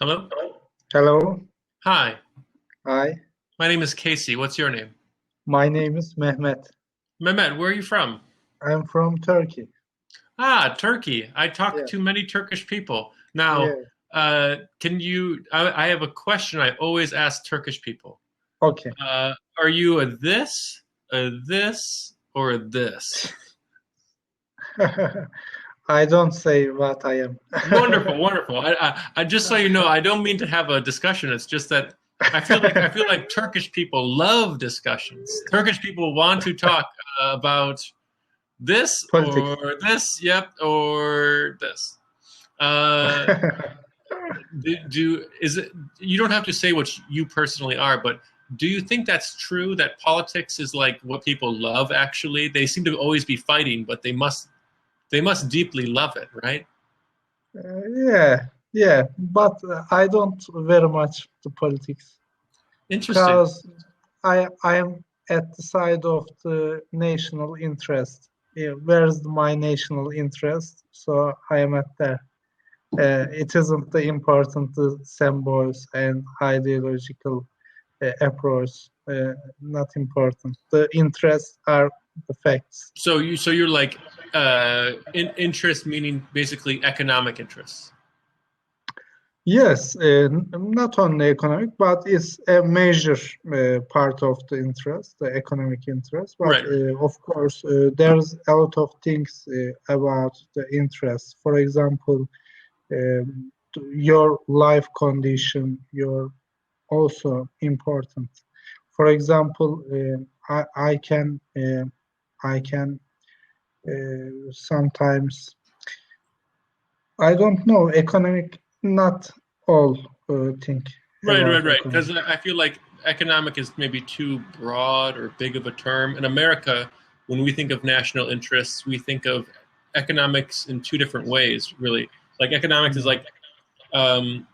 Hello? Hello. Hi, Hi. my name is Casey. What's your name? My name is Mehmet. Mehmet, where are you from? I'm from Turkey. Ah, Turkey. I talk Yeah. to many Turkish people. Now, Yeah. I have a question I always ask Turkish people. Okay. Are you a this, or a this? I don't say what I am. Wonderful, wonderful. I just so you know, I don't mean to have a discussion. It's just that I feel like Turkish people love discussions. Turkish people want to talk about this Politics. or this, yep, or this. Uh, is it? You don't have to say what you personally are, but do you think that's true? That politics is like what people love? Actually, they seem to always be fighting, but they must deeply love it, right? Yeah. Yeah. But I don't very much to politics Interesting. because I am at the side of the national interest. Yeah, where's my national interest? So I am at there. It isn't the important the symbols and ideological approach. Not important. The interests are the facts. So you're like interest, meaning basically economic interests. Yes, not only economic, but it's a major part of the interest, the economic interest. But Right, right. of course, there's a lot of things about the interest. For example, your life condition, your also important. For example, I can sometimes I don't know economic. Not all think Right, right, about right. economic. Because I feel like economic is maybe too broad or big of a term. In America, when we think of national interests, we think of economics in two different ways, really. Like economics is Mm. like um,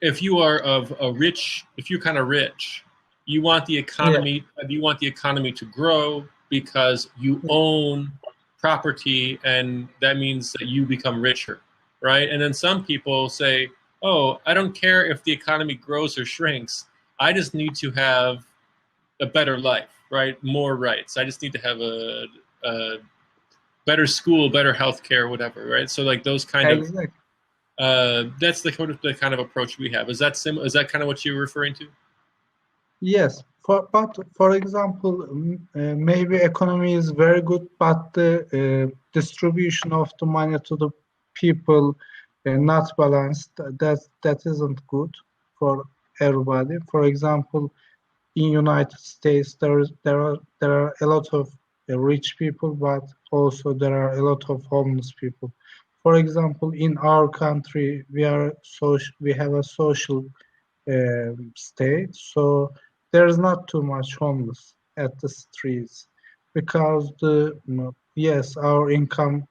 if you are of a rich, if you're kind of rich, Yeah, you want the economy to grow because you yeah, own property, and that means that you become richer, right? And then some people say, "Oh, I don't care if the economy grows or shrinks. I just need to have a better life, right? More rights. I just need to have a better school, better healthcare, whatever, right?" So like those kind of exactly. that's the kind of approach we have. Is that kind of what you're referring to? Yes, but for example, maybe economy is very good, but the distribution of the money to the people not balanced. That isn't good for everybody. For example, in United States, there are a lot of rich people, but also there are a lot of homeless people. For example, in our country, we have a social state, so there's not too much homeless at the streets because yes, our income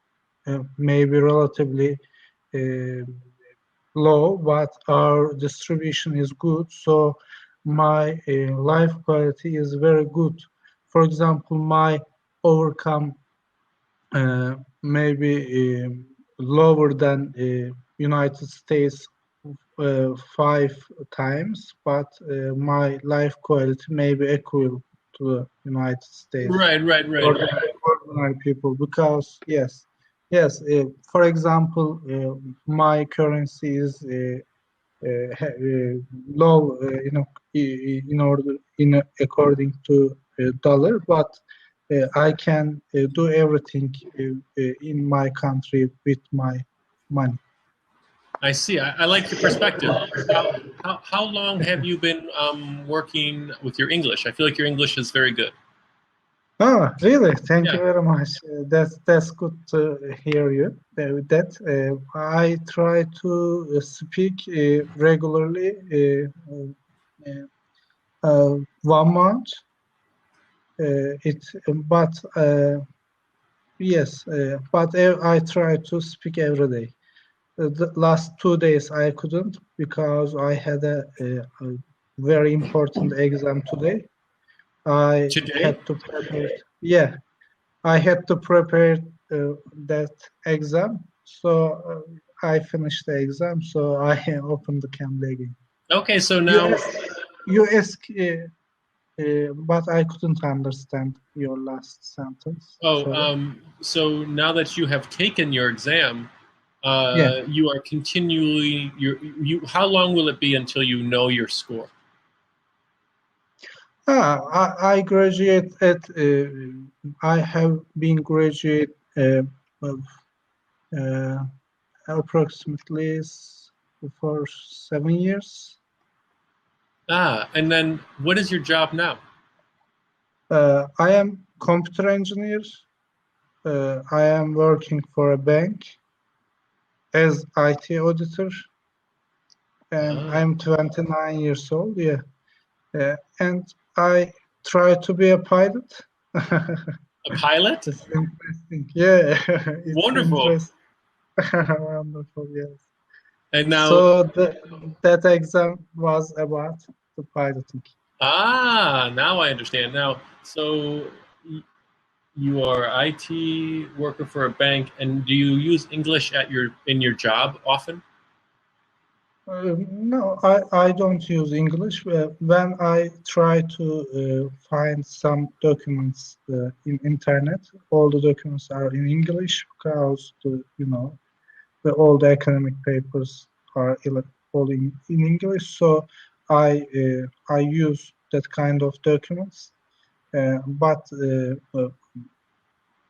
may be relatively uh, low, but our distribution is good. So my life quality is very good. For example, my overcome maybe lower than United States 5 times, but my life quality may be equal to the United States Right, right, right, right. ordinary people because yes. For example, my currency is low, in order in according to dollar, but I can do everything in my country with my money. I see. I like your perspective. How long have you been working with your English? I feel like your English is very good. Oh, really? Thank you Yeah. very much. That's good to hear you. That I try to speak regularly. 1 month. But yes, but I try to speak every day. The last 2 days I couldn't because I had a very important exam today. I Today? had to prepare. Yeah, I had to prepare that exam. So I finished the exam, so I opened the Cambly again. Okay, so You now, ask, you ask, but I couldn't understand your last sentence. Sorry. so now that you have taken your exam, Yeah. you are continually you. How long will it be until you know your score? I graduate at. I have been graduate of, uh, approximately for 7 years. And then what is your job now? I am computer engineer. I am working for a bank as IT auditor, and Ah, I'm 29 years old. Yeah, and I try to be a pilot. a pilot? It's interesting. Yeah, it's Wonderful. interesting. Wonderful. Yes. And now, So that exam was about the piloting. now I understand. Now, so you are IT worker for a bank, and do you use English at your job often? No, I don't use English. When I try to find some documents in internet, all the documents are in English because all the academic papers are all in English. So I use that kind of documents. But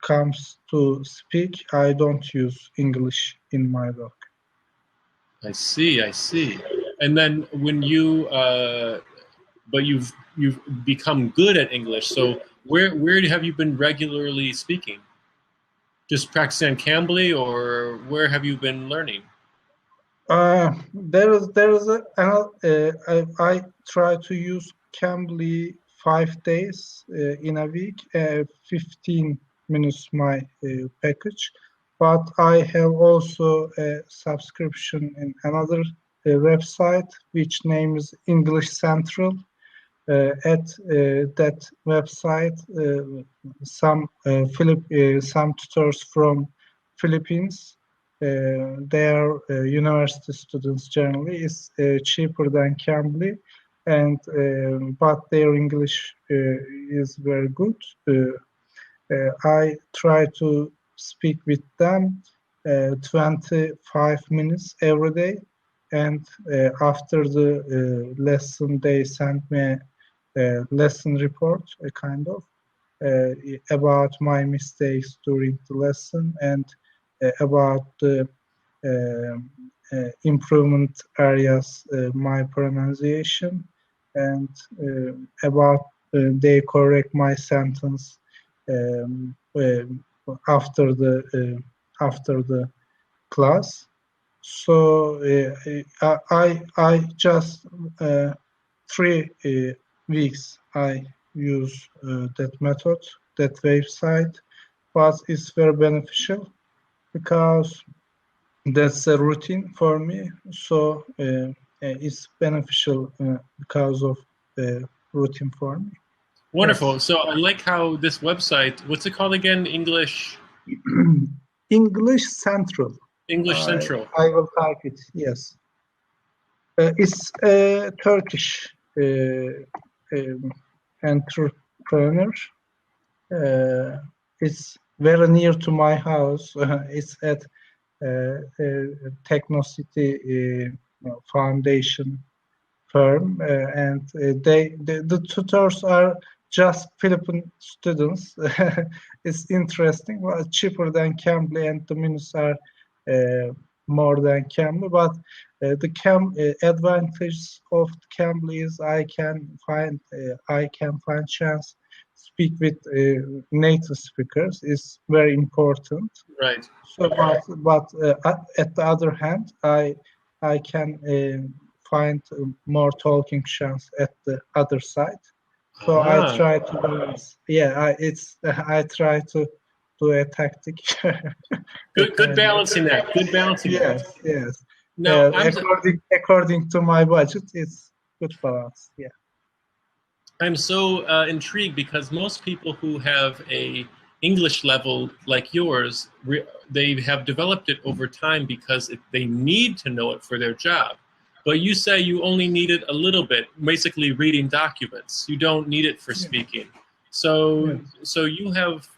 comes to speak, I don't use English in my work. I see, I see. And then when but you've become good at English. So where have you been regularly speaking? Just practicing on Cambly, or where have you been learning? There is I try to use Cambly 5 days in a week, 15 minutes my package, but I have also a subscription in another website which name is English Central. At that website, some tutors from Philippines. They are university students generally. It's cheaper than Cambly, and but their English is very good. I try to speak with them 25 minutes every day, and after the lesson, they send me a lesson report, a kind of about my mistakes during the lesson and about the improvement areas, my pronunciation, and about they correct my sentence after the class. So I just 3 weeks I use that method, that website, but it's very beneficial because that's a routine for me. So it's beneficial because of the routine for me. Wonderful. Yes. So I like how this website, what's it called again? English Central. English Central. I will type it. Yes. It's a Turkish entrepreneur. It's very near to my house. It's at Technocity Foundation firm, and the tutors are just Philippine students. It's interesting. Well, cheaper than Cambly, and the minutes are more than Cambly. But the advantage of Cambly is I can find chance speak with native speakers is very important. Right. So, but at the other hand, I can find more talking chance at the other side. So I Ah, try to balance. Yeah, I try to do a tactic, a good kind of. balancing that. Good balancing that. Yes, yes. Now, According to my budget, it's good balance. Yeah. I'm so intrigued because most people who have a English level like yours, they have developed it over time because they need to know it for their job. But you say you only need it a little bit, basically reading documents. You don't need it for Yeah. speaking. So, Yes. so you have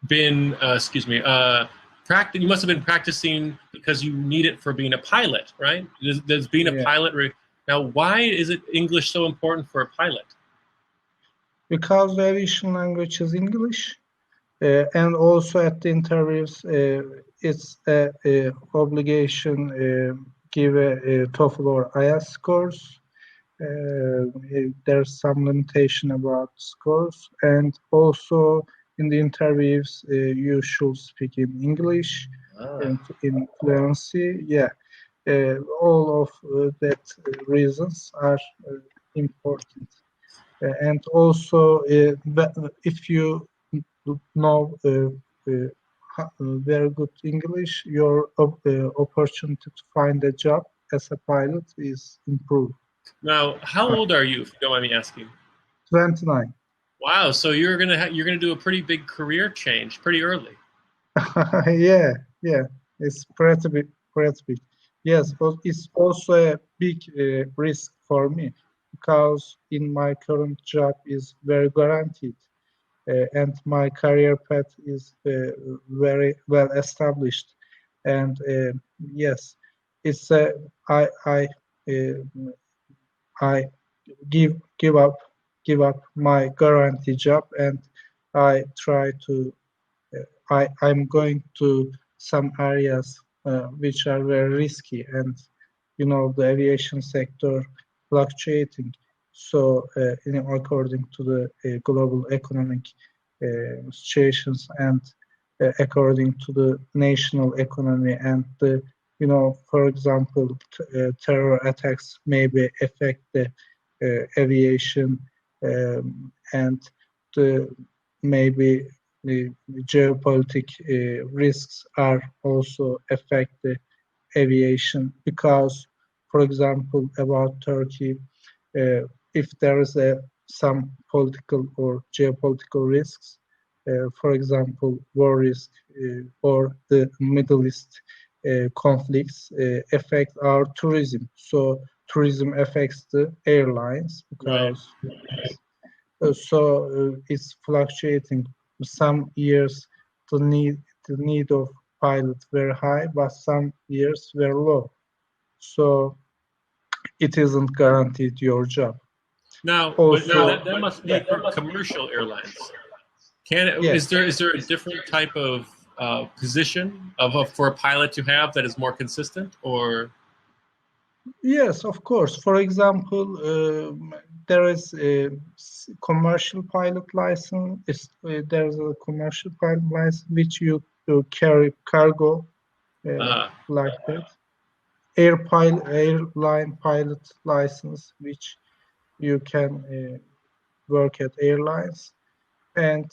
been, excuse me, you must have been practicing because you need it for being a pilot, right? Does being a Yeah. pilot, now why is it English so important for a pilot? Because the aviation language is English, and also at the interviews, it's a obligation give a TOEFL or IELTS scores. There's some limitation about scores, and also in the interviews, you should speak in English and in fluency. Yeah, all of that reasons are important. And also, if you know very good English, your opportunity to find a job as a pilot is improved. Now, how old are you, if you don't mind me asking? 29. Wow, so you're gonna do a pretty big career change pretty early. Yeah, yeah, it's pretty big. Yes, but it's also a big risk for me because in my current job is very guaranteed, and my career path is very well established. And yes, it's a uh, I give up my guarantee job, and I try to I'm going to some areas which are very risky, and the aviation sector fluctuating. So, according to the global economic situations, and according to the national economy, and for example, terror attacks maybe affect the aviation, and the maybe the geopolitical risks are also affect the aviation because, for example, about Turkey, if there is some political or geopolitical risks, for example, war risk or the Middle East conflicts affect our tourism. So tourism affects the airlines Right. because it's fluctuating. Some years the need of pilot very high, but some years very low. So it isn't guaranteed your job. But now Also, that must be for commercial airlines. Is yes, there a different type of position for a pilot to have that is more consistent, or yes, of course. For example, there is a commercial pilot license. There's a commercial pilot license which you carry cargo like that. Airline pilot license, which you can work at airlines, and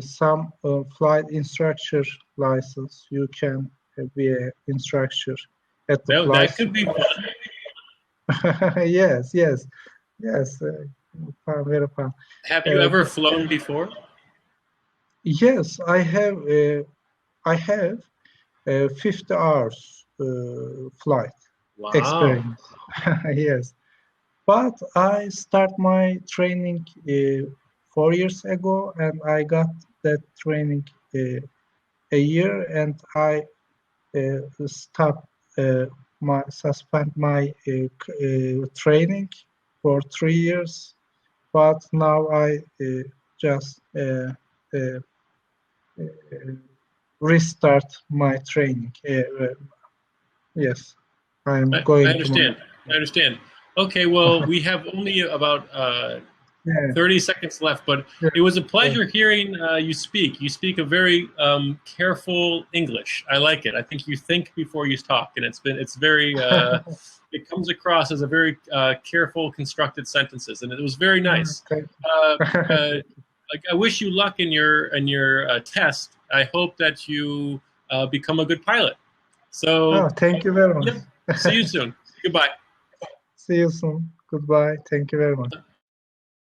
some flight instructor license. You can be an instructor at the flight that could school. be fun? Yes, yes, yes. Very fun. Have you Uh, ever flown before? yes, I have 50 hours flight Wow. experience. Yes. But I start my training 4 years ago, and I got that training a year, and I stop suspend my training for 3 years. But now I just uh, restart my training. Yes, I'm I going to my. understand. I understand. Okay, well, we have only about Yeah, 30 seconds left, but yeah, it was a yeah. pleasure hearing you speak. You speak a very careful English. I like it. I think you think before you talk, and it's very it comes across as a very careful, constructed sentences, and it was very nice. Thank Uh, you. uh, I wish you luck in your test. I hope that you become a good pilot. Oh, So, thank you very much. yep. See you soon. Goodbye. See you soon. Goodbye. Thank you very much.